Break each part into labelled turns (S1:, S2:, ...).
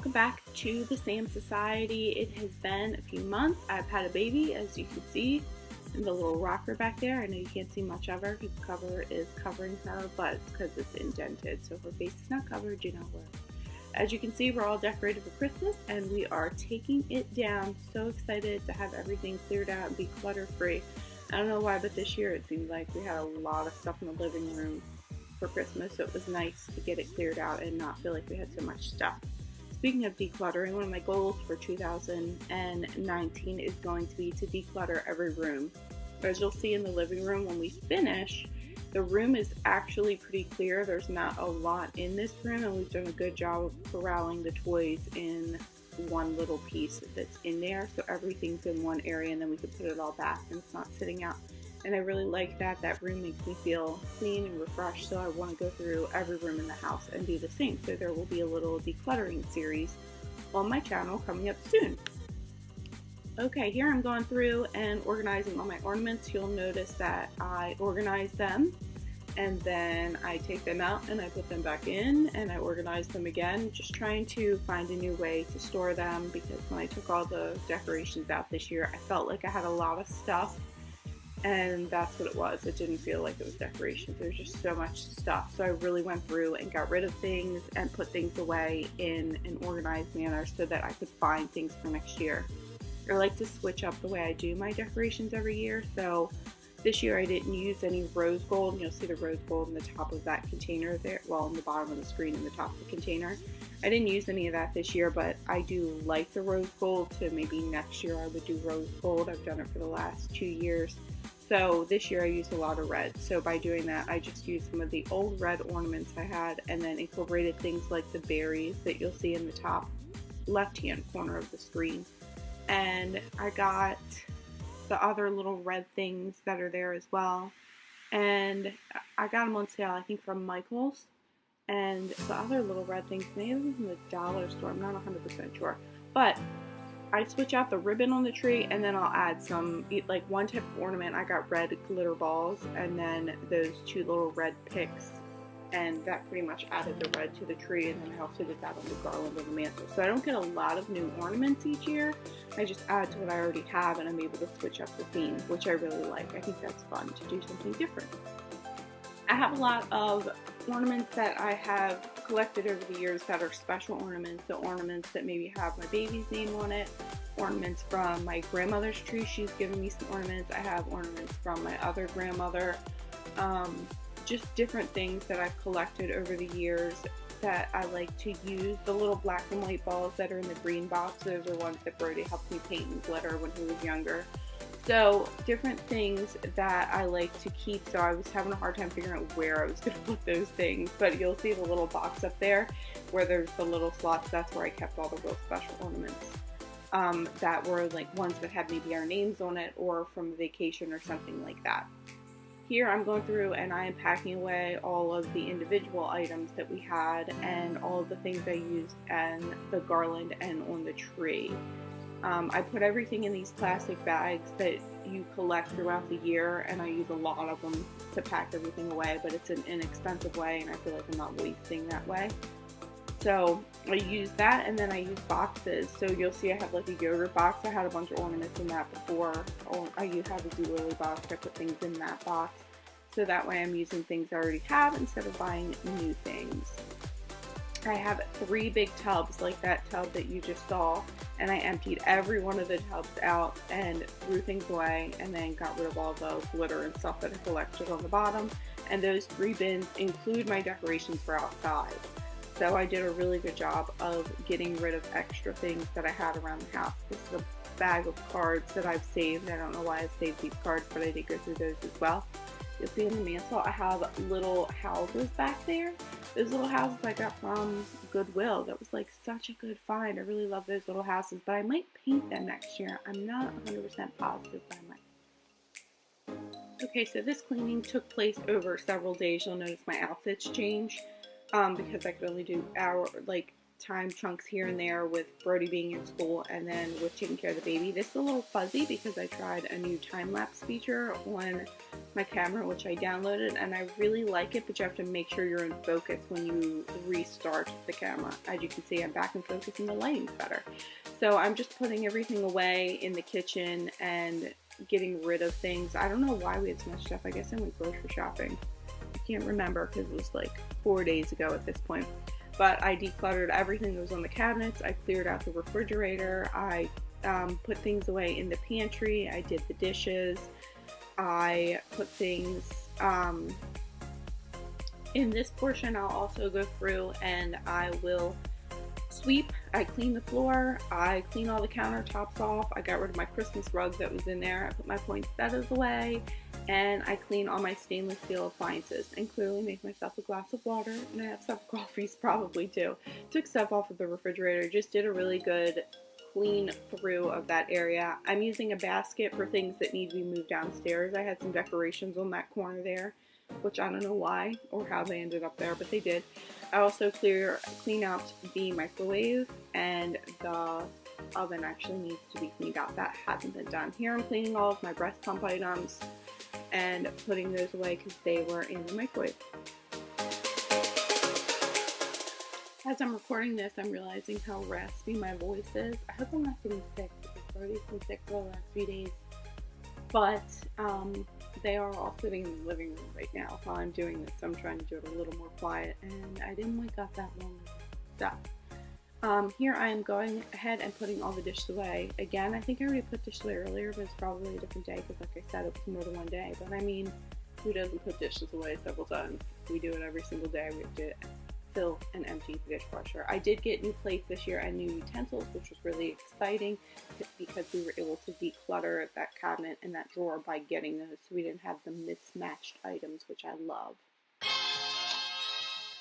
S1: welcome back to the Sam Society. It has been a few months. I've had a baby, as you can see, in the little rocker back there. I know you can't see much of her because the cover is covering her, but it's because it's indented, so her face is not covered, you know. As you can see, we're all decorated for Christmas, and we are taking it down. So excited to have everything cleared out and be clutter-free. I don't know why, but this year it seemed like we had a lot of stuff in the living room for Christmas, so it was nice to get it cleared out and not feel like we had so much stuff. Speaking of decluttering, one of my goals for 2019 is going to be to declutter every room. As you'll see in the living room when we finish, the room is actually pretty clear. There's not a lot in this room, and we've done a good job of corralling the toys in one little piece that's in there, so everything's in one area, and then we can put it all back and it's not sitting out. And I really like that. That room makes me feel clean and refreshed, so I want to go through every room in the house and do the same. So there will be a little decluttering series on my channel coming up soon. Okay, here I'm going through and organizing all my ornaments. You'll notice that I organize them, and then I take them out and I put them back in, and I organize them again, just trying to find a new way to store them, because when I took all the decorations out this year, I felt like I had a lot of stuff. And that's what it was. It didn't feel like it was decorations. There was just so much stuff. So I really went through and got rid of things and put things away in an organized manner so that I could find things for next year. I like to switch up the way I do my decorations every year. So this year I didn't use any rose gold. You'll see the rose gold in the top of that container there. Well, in the bottom of the screen in the top of the container. I didn't use any of that this year, but I do like the rose gold. So maybe next year I would do rose gold. I've done it for the last 2 years. So this year I used a lot of red. So by doing that, I just used some of the old red ornaments I had and then incorporated things like the berries that you'll see in the top left-hand corner of the screen. And I got the other little red things that are there as well. And I got them on sale, I think, from Michael's. And the other little red things, maybe from the dollar store, I'm not 100% sure. But I switch out the ribbon on the tree, and then I'll add some, like one type of ornament. I got red glitter balls, and then those 2 little red picks, and that pretty much added the red to the tree. And then I also did that on the garland on the mantle. So I don't get a lot of new ornaments each year. I just add to what I already have, and I'm able to switch up the theme, which I really like. I think that's fun to do something different. I have a lot of ornaments that I have collected over the years that are special ornaments, the ornaments that maybe have my baby's name on it, ornaments from my grandmother's tree. She's given me some ornaments. I have ornaments from my other grandmother, just different things that I've collected over the years that I like to use. The little black and white balls that are in the green box, those are ones that Brody helped me paint and glitter when he was younger. So different things that I like to keep. So I was having a hard time figuring out where I was going to put those things, but you'll see the little box up there where there's the little slots. That's where I kept all the real special ornaments that were like ones that had maybe our names on it or from a vacation or something like that. Here I'm going through and I am packing away all of the individual items that we had and all of the things I used and the garland and on the tree. I put everything in these plastic bags that you collect throughout the year, and I use a lot of them to pack everything away, but it's an inexpensive way, and I feel like I'm not wasting that way. So I use that, and then I use boxes. So you'll see I have like a yogurt box. I had a bunch of ornaments in that before. Or I have a jewelry box. I put things in that box. So that way I'm using things I already have instead of buying new things. I have 3 big tubs like that tub that you just saw, and I emptied every one of the tubs out and threw things away, and then got rid of all the glitter and stuff that I collected on the bottom. And those 3 bins include my decorations for outside. So I did a really good job of getting rid of extra things that I had around the house. This is a bag of cards that I've saved. I don't know why I've saved these cards, but I did go through those as well. You'll see on the mantle I have little houses back there. Those little houses I got from Goodwill. That was like such a good find. I really love those little houses, but I might paint them next year. I'm not 100% positive, but I might. Okay, so this cleaning took place over several days. You'll notice my outfits change because I could only do time chunks here and there with Brody being in school and then with taking care of the baby. This is a little fuzzy because I tried a new time-lapse feature on my camera, which I downloaded, and I really like it, but you have to make sure you're in focus when you restart the camera. As you can see, I'm back in focus and the lighting's better. So I'm just putting everything away in the kitchen and getting rid of things. I don't know why we had so much stuff. I guess I went grocery shopping. I can't remember because it was like 4 days ago at this point. But I decluttered everything that was on the cabinets. I cleared out the refrigerator. I put things away in the pantry. I did the dishes. I put things in this portion. I'll also go through and I will sweep. I clean the floor. I clean all the countertops off. I got rid of my Christmas rug that was in there. I put my poinsettias away. And I clean all my stainless steel appliances and clearly make myself a glass of water, and I have some coffees probably too. Took stuff off of the refrigerator, just did a really good clean through of that area. I'm using a basket for things that need to be moved downstairs. I had some decorations on that corner there, which I don't know why or how they ended up there, but they did. I also clean out the microwave, and the oven actually needs to be cleaned out. That hasn't been done. Here I'm cleaning all of my breast pump items and putting those away because they were in the microwave. As I'm recording this, I'm realizing how raspy my voice is. I hope I'm not getting sick because Brody's been sick for the last few days. But they are all sitting in the living room right now while I'm doing this. So I'm trying to do it a little more quiet, and I didn't wake up that long ago. So here I am going ahead and putting all the dishes away. Again, I think I already put dishes away earlier, but it's probably a different day because, like I said, it was more than one day. But I mean, who doesn't put dishes away several times? We do it every single day. We have to fill and empty the dishwasher. I did get new plates this year and new utensils, which was really exciting because we were able to declutter that cabinet and that drawer by getting those, so we didn't have the mismatched items, which I love.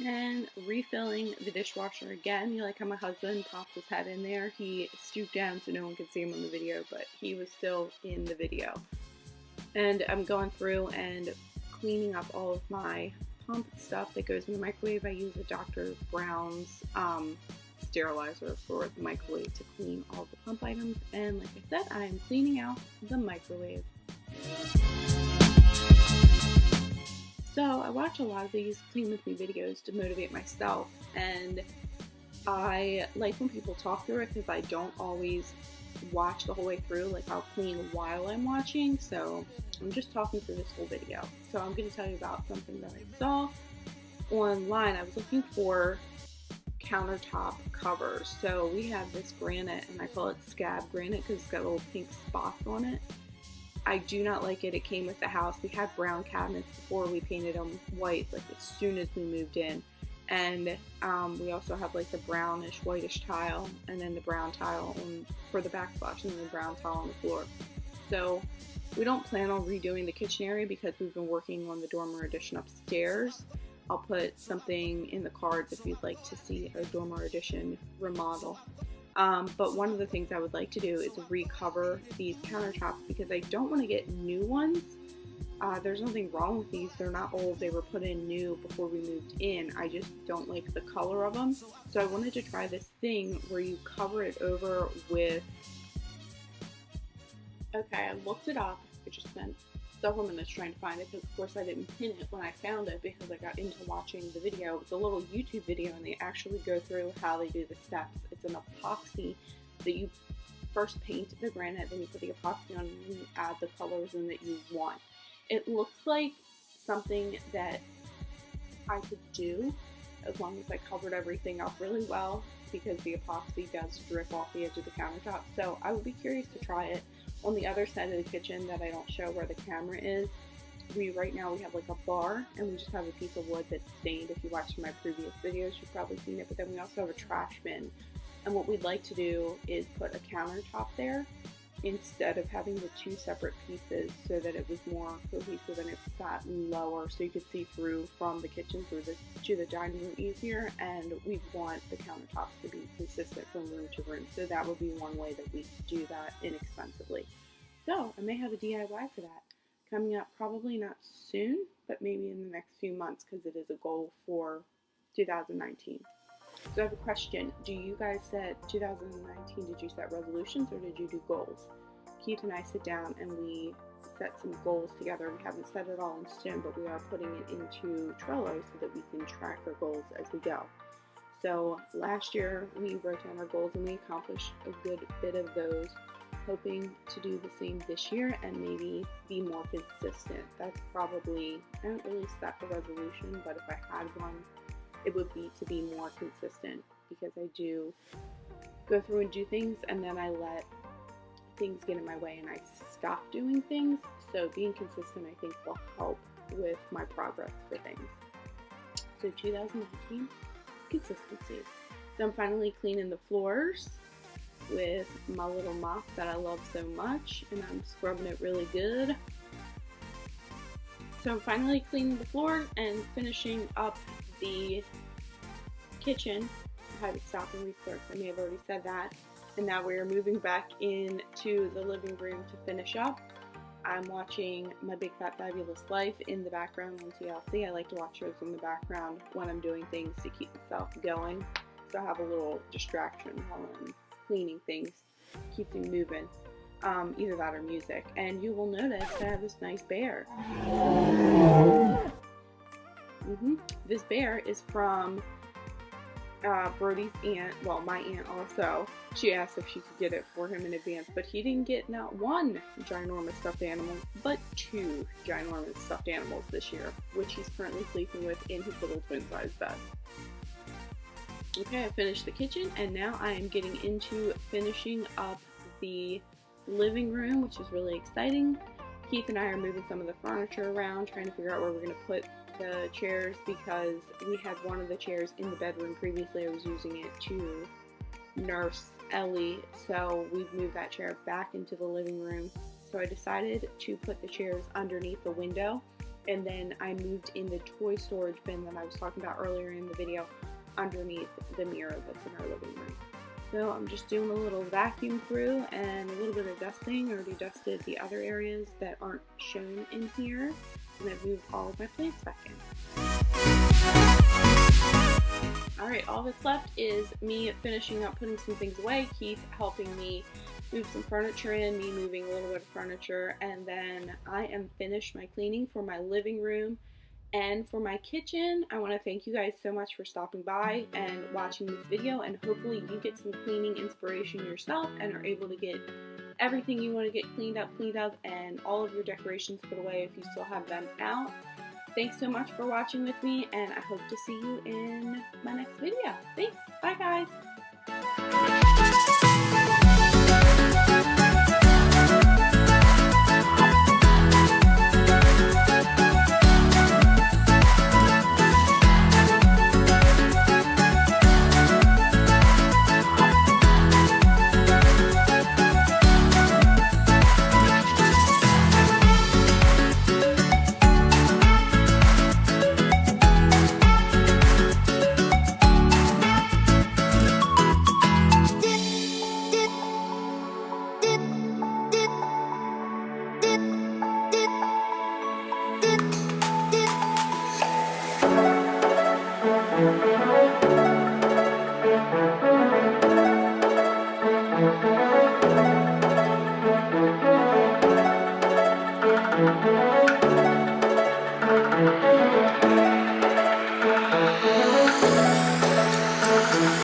S1: And refilling the dishwasher again. You like how my husband popped his head in there. He stooped down so no one could see him on the video, but he was still in the video. And I'm going through and cleaning up all of my pump stuff that goes in the microwave. I use a Dr. Brown's sterilizer for the microwave to clean all the pump items. And like I said, I am cleaning out the microwave. So I watch a lot of these clean with me videos to motivate myself, and I like when people talk through it because I don't always watch the whole way through. Like, I'll clean while I'm watching, so I'm just talking through this whole video. So I'm going to tell you about something that I saw online. I was looking for countertop covers. So we have this granite, and I call it scab granite because it's got little pink spots on it. I do not like it. It came with the house. We had brown cabinets before. We painted them white like as soon as we moved in. And we also have like the brownish whitish tile, and then the brown tile for the backsplash, and then the brown tile on the floor. So we don't plan on redoing the kitchen area because we've been working on the dormer addition upstairs. I'll put something in the cards if you'd like to see a dormer addition remodel. But one of the things I would like to do is recover these countertops because I don't want to get new ones. There's nothing wrong with these. They're not old. They were put in new before we moved in. I just don't like the color of them. So I wanted to try this thing where you cover it over with... Okay, I looked it up. I just spent several minutes trying to find it because, of course, I didn't pin it when I found it because I got into watching the video. It's a little YouTube video, and they actually go through how they do the steps. It's an epoxy that you first paint the granite, then you put the epoxy on, and you add the colors in that you want. It looks like something that I could do as long as I covered everything up really well because the epoxy does drip off the edge of the countertop. So I would be curious to try it. On the other side of the kitchen that I don't show where the camera is, right now we have like a bar, and we just have a piece of wood that's stained. If you watched my previous videos, you've probably seen it, but then we also have a trash bin. And what we'd like to do is put a countertop there instead of having the two separate pieces so that it was more cohesive and it sat lower so you could see through from the kitchen to the dining room easier. And we want the countertops to be consistent from room to room. So that would be one way that we could do that inexpensively. So I may have a DIY for that coming up, probably not soon, but maybe in the next few months because it is a goal for 2019. So I have a question. Do you guys set 2019, did you set resolutions or did you do goals? Keith and I sit down and we set some goals together. We haven't set it all in stone, but we are putting it into Trello so that we can track our goals as we go. So last year we wrote down our goals and we accomplished a good bit of those. Hoping to do the same this year and maybe be more consistent. That's probably, I don't really set a resolution, but if I had one, it would be to be more consistent, because I do go through and do things and then I let things get in my way and I stop doing things. So being consistent, I think, will help with my progress for things. So 2019, consistency. So I'm finally cleaning the floors with my little mop that I love so much, and I'm scrubbing it really good. So I'm finally cleaning the floor and finishing up the kitchen. I had to stop and record, I may have already said that. And now we're moving back into the living room to finish up. I'm watching My Big Fat Fabulous Life in the background on TLC. I like to watch shows in the background when I'm doing things to keep myself going. So I have a little distraction while I'm cleaning things, keep things moving, either that or music. And you will notice I have this nice bear. This bear is from Brody's aunt, well, my aunt also. She asked if she could get it for him in advance, but he didn't get not one ginormous stuffed animal, but 2 ginormous stuffed animals this year, which he's currently sleeping with in his little twin-size bed. Okay, I finished the kitchen, and now I am getting into finishing up the living room, which is really exciting. Keith and I are moving some of the furniture around, trying to figure out where we're going to put the chairs, because we had one of the chairs in the bedroom previously. I was using it to nurse Ellie, so we've moved that chair back into the living room. So I decided to put the chairs underneath the window, and then I moved in the toy storage bin that I was talking about earlier in the video underneath the mirror that's in our living room. So I'm just doing a little vacuum through and a little bit of dusting. I already dusted the other areas that aren't shown in here, and I've moved all of my plants back in. Alright, all that's left is me finishing up putting some things away, Keith helping me move some furniture in, me moving a little bit of furniture, and then I am finished my cleaning for my living room and for my kitchen. I want to thank you guys so much for stopping by and watching this video, and hopefully you get some cleaning inspiration yourself and are able to get everything you want to get cleaned up, and all of your decorations put away if you still have them out. Thanks so much for watching with me, and I hope to see you in my next video. Thanks!